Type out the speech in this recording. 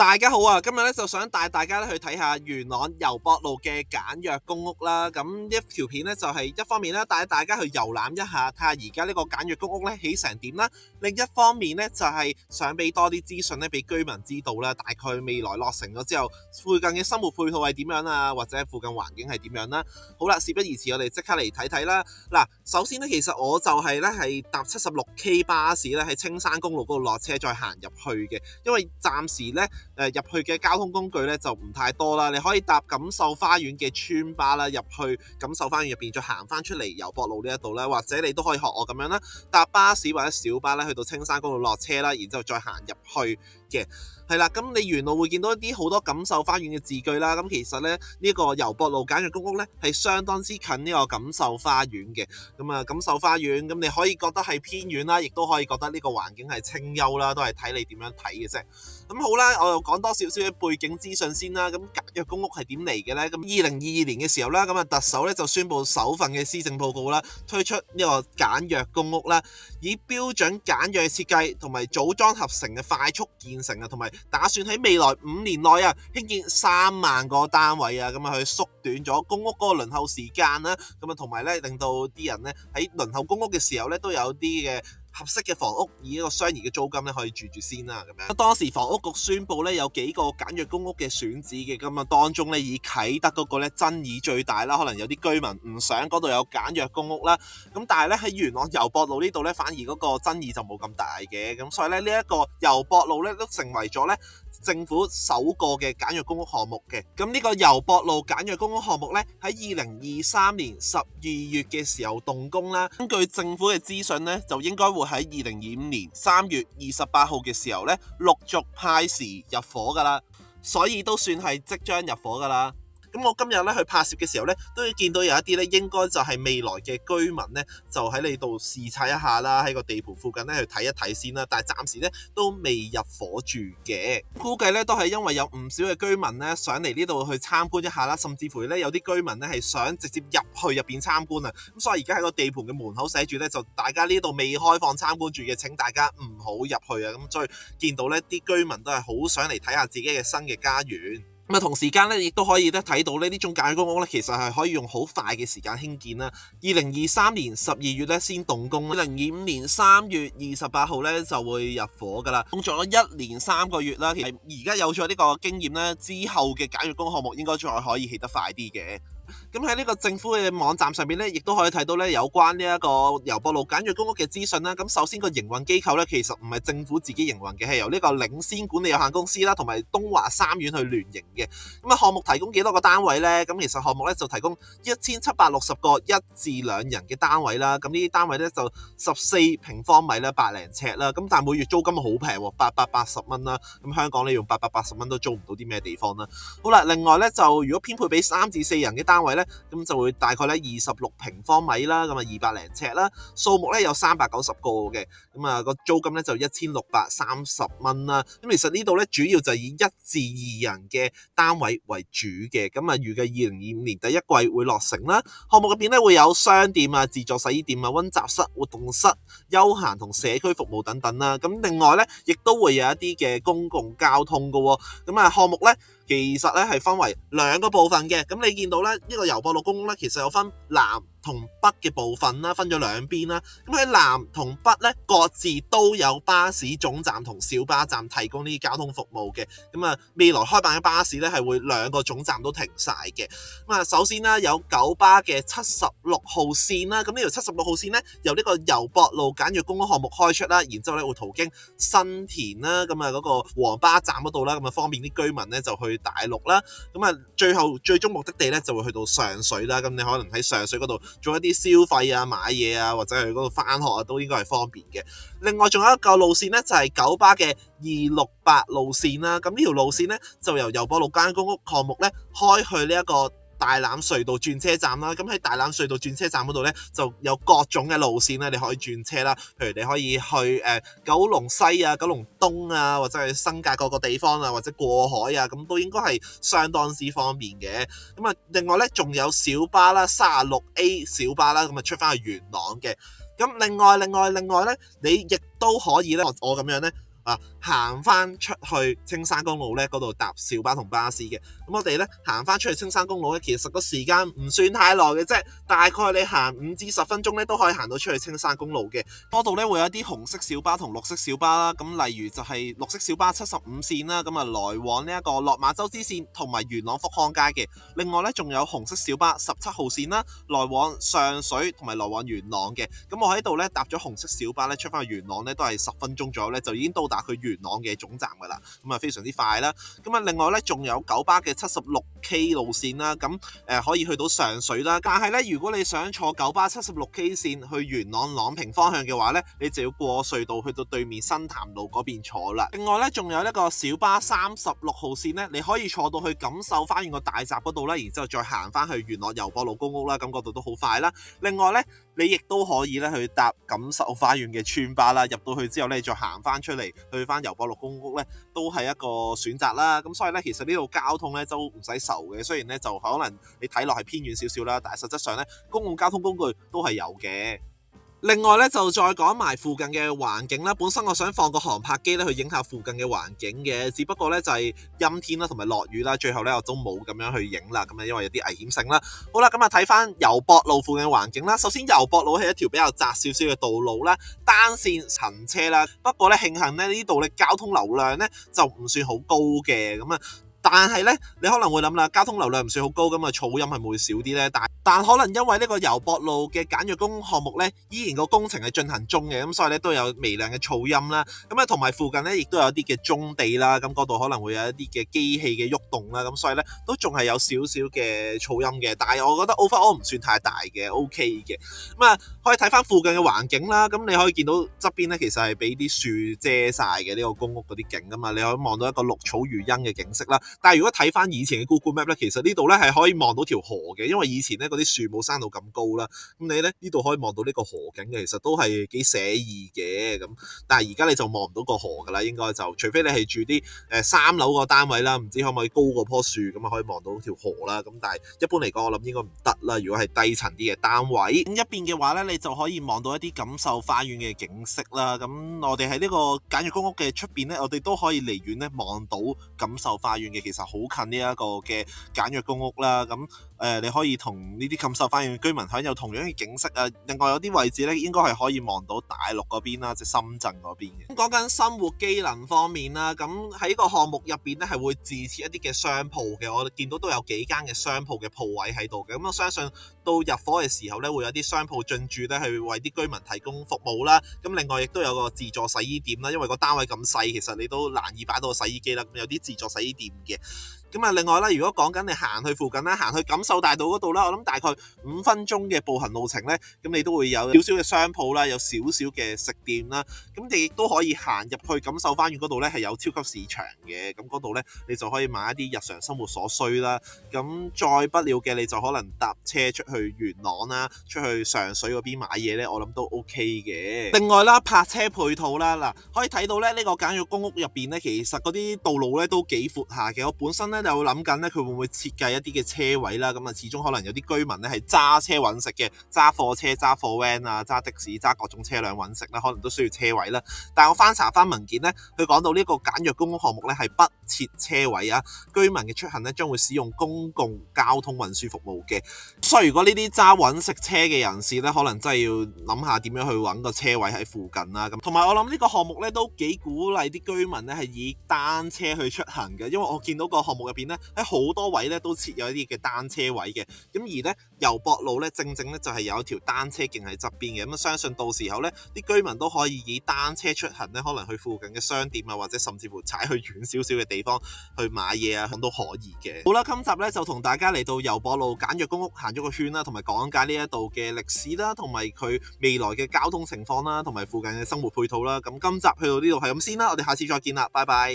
大家好啊！今日咧就想帶大家咧去睇下元朗油博路嘅簡約公屋啦。咁呢一條片咧就係一方面咧帶大家去遊覽一下，睇下而家呢個簡約公屋咧起成點啦。另一方面咧就係想俾多啲資訊咧俾居民知道啦，大概未來落成咗之後，附近嘅生活配套係點樣啊，或者附近環境係點樣啦。好啦，事不宜遲，我哋即刻嚟睇睇啦。嗱，首先咧其實我就係搭 76K 巴士咧喺青山公路嗰度落車再行入去嘅，因為暫時咧入去嘅交通工具咧就唔太多啦，你可以搭錦繡花園嘅村巴啦，入去錦繡花園入邊再行翻出嚟油博路呢一度啦，或者你都可以學我咁樣啦，搭巴士或者小巴咧去到青山公路落車啦，然之後再行入去嘅。係啦，咁你沿路會見到一啲好多錦繡花園嘅字句啦。咁其實咧呢個油博路簡約公屋咧係相當之近呢個錦繡花園嘅。咁啊錦繡花園咁你可以覺得係偏遠啦，亦都可以覺得呢個環境係清幽啦，都係睇你點樣睇嘅啫。咁好啦，我又講多少少嘅背景資訊先啦。咁簡約公屋係點嚟嘅呢？咁2022年嘅時候啦，咁啊特首咧就宣布首份嘅施政報告啦，推出呢個簡約公屋啦，以標準簡約設計同埋組裝合成嘅快速建成啊，同埋打算喺未來5年內啊興建3萬個單位啊，咁啊去縮短咗公屋嗰個輪候時間啦，咁啊同埋咧令到啲人咧喺輪候公屋嘅時候咧都有啲嘅合適嘅房屋，以一個相宜嘅租金咧可以住先啦咁樣。當時房屋局宣布咧有幾個簡約公屋嘅選址嘅，咁啊當中咧以啟德嗰個咧爭議最大啦，可能有啲居民唔想嗰度有簡約公屋啦。咁但係咧喺元朗油博路呢度咧反而嗰個爭議就冇咁大嘅，咁所以咧呢一個油博路咧都成為咗咧政府首個嘅簡約公屋項目嘅。咁呢個油博路簡約公屋項目咧喺2023年12月嘅時候動工啦。根據政府嘅資訊咧，就應該會喺2025年3月28號嘅時候咧陸續派時入伙噶啦，所以都算係即將入伙噶啦。咁我今日咧去拍攝嘅時候咧，都會見到有一啲咧應該就係未來嘅居民咧，就喺你度視察一下啦，喺個地盤附近咧去睇一睇先啦。但係暫時咧都未入伙住嘅，估計咧都係因為有唔少嘅居民咧想嚟呢度去參觀一下啦，甚至乎咧有啲居民咧係想直接入去入邊參觀啊。咁所以而家喺個地盤嘅門口寫住咧，就大家呢度未開放參觀住嘅，請大家唔好入去啊。咁所以見到咧啲居民都係好想嚟睇下自己嘅新嘅家園。咁啊，同時間咧，亦都可以咧睇到呢種簡約公屋咧，其實係可以用好快嘅時間興建啦。2023年12月咧先動工，2025年3月28號咧就會入伙噶啦。用咗1年3個月啦，其實而家有咗呢個經驗咧，之後嘅簡約公屋項目應該再可以起得快啲嘅。咁喺呢個政府嘅網站上面咧，亦都可以睇到咧有關呢一個油博路簡約公屋嘅資訊啦。咁首先個營運機構咧，其實唔係政府自己營運嘅，係由呢個領先管理有限公司啦，同埋東華三院去聯營嘅。咁啊，項目提供幾多個單位呢？咁其實項目咧就提供1760個1至2人嘅單位啦。咁呢啲單位咧就14平方米啦，百零尺啦。咁但係每月租金好平喎，880蚊啦。咁香港你用880蚊都租唔到啲咩地方啦。好啦，另外咧就如果編配俾3至4人嘅單位咧，咁就會大概咧26平方米啦，咁啊200零尺啦，數目咧有390個嘅，咁啊個租金咧就1630蚊啦。咁其實呢度咧主要就以1至2人嘅單位為主嘅，咁啊預計2025年第一季會落成啦。項目入邊咧會有商店啊、自助洗衣店啊、溫習室、活動室、休閒同社區服務等等啦。咁另外咧亦都會有一啲嘅公共交通噶喎。咁啊項目咧其實咧係分為2個部分嘅。咁你見到咧呢個油博路公屋咧，其實有分南同北嘅部分啦，分咗2邊啦。咁喺南同北咧，各自都有巴士總站同小巴站提供呢啲交通服務嘅。咁啊，未來開辦嘅巴士咧係會2個總站都停晒嘅。咁啊，首先啦，有九巴嘅76號線啦。咁呢條76號線咧，由呢個油博路簡約公屋項目開出啦，然之後咧會途經新田啦，咁啊嗰個黃巴站嗰度啦，咁啊方便啲居民咧就去大陸啦。咁啊，最終目的地咧就會去到上水啦。咁你可能喺上水嗰度做一啲消費啊、買嘢啊，或者去嗰度返學啊，都應該係方便嘅。另外仲有一個路線咧，就係九巴嘅268路線啦。咁呢條路線咧就由油博路簡約公屋項目咧開去呢一個大欖隧道轉車站啦。咁喺大欖隧道轉車站嗰度咧就有各種嘅路線咧，你可以轉車啦。譬如你可以去九龍西啊、九龍東啊，或者係新界各個地方啊，或者過海啊，咁都應該係相當之方便嘅。咁啊，另外咧仲有小巴啦，36A 小巴啦，咁啊出翻去元朗嘅。咁另外咧，你亦都可以咧，我咁樣咧行翻出去青山公路咧嗰度搭小巴同巴士嘅。咁我哋咧行翻出去青山公路咧，其實個時間唔算太耐嘅啫，大概你行5至10分鐘咧都可以行到出去青山公路嘅。嗰度咧會有一啲紅色小巴同綠色小巴啦，咁例如就係綠色小巴75線啦，咁來往呢一個落馬洲支線同埋元朗福康街嘅。另外咧仲有紅色小巴17號線啦，來往上水同埋來往元朗嘅。咁我喺度咧搭咗紅色小巴咧出翻去元朗咧都係10分鐘左右咧就已經到達去元朗嘅總站噶啦，咁非常之快啦。咁另外咧仲有九巴嘅76K 路線啦，咁可以去到上水啦。但係咧如果你想坐九巴76K 線去元朗朗屏方向嘅話咧，你就要過隧道去到對面新潭路嗰邊坐啦。另外咧仲有一個小巴36號線咧，你可以坐到去錦繡花園個大閘嗰度啦，然之後再行翻去元朗油博路公屋啦，咁嗰度都好快啦。另外咧你亦都可以咧去搭錦繡花園嘅村巴啦，入到去之後咧再行翻出嚟去翻油博路公屋咧，都係一個選擇啦。咁所以咧其實呢度交通咧都唔使愁嘅，雖然咧就可能你睇落係偏遠少少啦，但係實質上咧公共交通工具都係有嘅。另外咧就再講埋附近嘅環境啦。本身我想放個航拍機咧去影下附近嘅環境嘅，只不過咧就係陰天啦同埋落雨啦，最後咧我都冇咁樣去影啦，咁因為有啲危險性啦。好啦，咁睇翻油博路附近嘅環境啦。首先油博路係一條比較窄少少嘅道路啦，單線行車啦。不過咧慶幸咧呢度咧交通流量咧就唔算好高嘅，咁但係咧你可能會諗啦，交通流量唔算好高，咁噪音係咪會少啲咧？但可能因為呢個油博路嘅簡約公屋項目咧，依然個工程係進行中嘅，咁所以咧都有微量嘅噪音啦。咁同埋附近咧亦都有啲嘅棕地啦，咁嗰度可能會有一啲嘅機器嘅喐動啦，咁所以咧都仲係有少少嘅噪音嘅。但係我覺得 overall 唔算太大嘅 ，OK 嘅。可以睇翻附近嘅環境啦，咁你可以見到側邊咧其實係俾啲樹遮晒嘅呢個公屋嗰啲景噶嘛，你可以望到一個綠草如茵嘅景色啦。但係如果睇翻以前嘅 Google Map 咧，其實呢度咧係可以望到條河嘅，因為以前咧嗰啲樹冇生到咁高啦。咁你咧呢度可以望到呢個河景嘅，其實都係幾寫意嘅。咁但係而家你就望唔到個河噶啦，應該就除非你係住啲3樓個單位啦，唔知可唔可以高過棵樹咁可以望到條河啦。咁但係一般嚟講，我諗應該唔得啦。如果係低層啲嘅單位，咁一邊嘅話咧，你就可以望到一啲錦繡花園嘅景色啦。咁我哋喺呢個簡約公屋嘅出邊咧，我哋都可以離遠咧望到錦繡花園嘅，其實好近呢一個嘅簡約公屋啦。咁你可以同呢啲錦繡花園嘅居民享有同樣嘅景色啊。另外有啲位置咧，應該係可以望到大陸嗰邊啦，即係深圳嗰邊嘅。講緊生活機能方面啦，咁喺個項目入邊咧係會自設一啲嘅商鋪嘅，我哋見到都有幾間嘅商鋪嘅鋪位喺度嘅。咁我相信到入伙嘅時候咧，會有啲商鋪進駐咧，去為啲居民提供服務啦。咁另外亦都有個自助洗衣店啦，因為個單位咁細，其實你都難以擺到個洗衣機啦。咁有啲自助洗衣店嘅。咁另外啦，如果講緊你行去附近啦，行去錦繡大道嗰度啦，我諗大概5分鐘嘅步行路程咧，咁你都會有少少嘅商鋪啦，有少少嘅食店啦，咁你亦都可以行入去錦繡花園嗰度咧，係有超級市場嘅，咁嗰度咧你就可以買一啲日常生活所需啦。咁再不了嘅，你就可能搭車出去元朗啦，出去上水嗰邊買嘢咧，我諗都 OK 嘅。另外啦，泊車配套啦，嗱可以睇到咧呢個簡約公屋入邊咧，其實嗰啲道路咧都幾闊下嘅。我本身咧就諗緊咧，佢會唔會設計一啲嘅車位啦？咁始終可能有啲居民咧係揸車揾食嘅，揸貨車、揸貨 van 啊、揸的士、揸各種車輛揾食啦，可能都需要車位啦。但係我翻查翻文件咧，佢講到呢個簡約公屋項目咧係不設車位啊，居民嘅出行咧將會使用公共交通運輸服務嘅。所以如果呢啲揸揾食車嘅人士咧，可能真係要諗下點樣去揾個車位喺附近啦。咁同埋我諗呢個項目咧都幾鼓勵啲居民咧係以單車去出行嘅，因為我見到個項目入邊咧喺好多位咧都設有一啲嘅單車位嘅。咁而咧油博路咧正咧就係有一條單車徑喺側邊嘅。咁相信到時候咧啲居民都可以以單車出行咧，可能去附近嘅商店啊，或者甚至乎踩去遠少少嘅地方去買嘢啊，咁都可以嘅。好啦，今集咧就同大家嚟到油博路簡約公屋行咗個圈啦，同埋講解呢一度嘅歷史啦，同埋佢未來嘅交通情況啦，同埋附近嘅生活配套啦。咁今集去到呢度係咁先啦，我哋下次再見啦，拜拜。